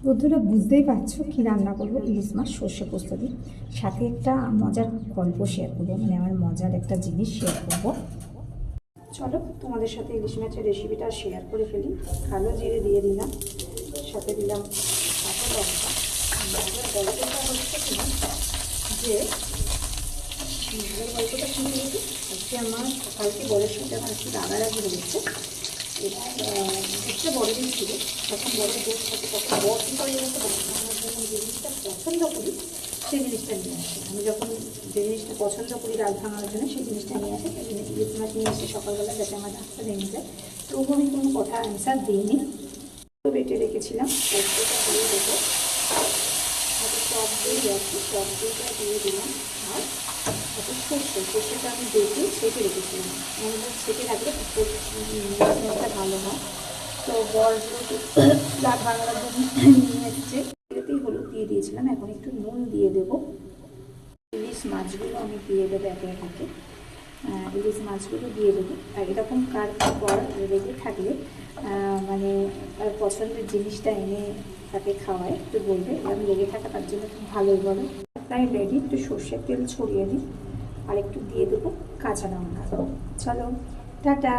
বন্ধুরা বুঝতেই পারছো কি রান্না করবো, ইলিশ মাছ সর্ষে পোস্ত দিয়ে। সাথে একটা মজার গল্প শেয়ার করবো, মানে আমার মজার একটা জিনিস শেয়ার করবো। চলো তোমাদের সাথে ইলিশ মাছের রেসিপিটা শেয়ার করে ফেলি। কালো জিরে দিয়ে দিলাম, সাথে দিলাম কাঁচা লঙ্কা। মজার গল্পটা হচ্ছে কিনা যে মজার গল্পটা শুনে দেখি। আজকে আমার সকালকে বরের সাথে আমার একটু রাগারাগি হয়েছে। এবার একটা বড়দিন ছিল, তখন বড়ের দোষ থাকে, তখন বর কী করে বলতে আমার জন্য যে জিনিসটা পছন্দ করি সেই জিনিসটা নিয়ে আসে। আমি যখন যে জিনিসটা পছন্দ করি রাত ভাঙার জন্য সেই জিনিসটা নিয়ে আসে। সেই জিনিস ইলিশ মাছ নিয়ে এসে সকালবেলা যাতে আমার রাস্তা ভেঙে যায়, তবু আমি কোনো কথা অ্যান্সার দিইনি। তো বেটে রেখেছিলাম, পোস্তটা দিয়ে দেবো, সাথে টক দই আছে, টক দইটা দিয়ে দিলাম। আর সাথে সর্ষেটা আমি বেটে ছেঁকে রেখেছিলাম। আমাদের ছেঁকে রাখলে মাছটা ভালো হয়। তো বরগুলো রাত বাংলার জন্য নিয়ে এসছে, এতেই হলুদ দিয়ে দিয়েছিলাম। এখন একটু নুন দিয়ে দেবো। ইলিশ মাছগুলো আমি দিয়ে দেবো একে একে। ইলিশ মাছগুলো দিয়ে দেবো। আর এরকম কার পর রেগে থাকলে মানে তার পছন্দের জিনিসটা এনে তাকে খাওয়ায়, একটু বলবে। এরকম লেগে থাকা তার জন্য খুব ভালোই বলো। প্রায় রেডি। একটু সর্ষের তেল ছড়িয়ে দিই, আর একটু দিয়ে দেবো কাঁচা লঙ্কা। চলো টাটা।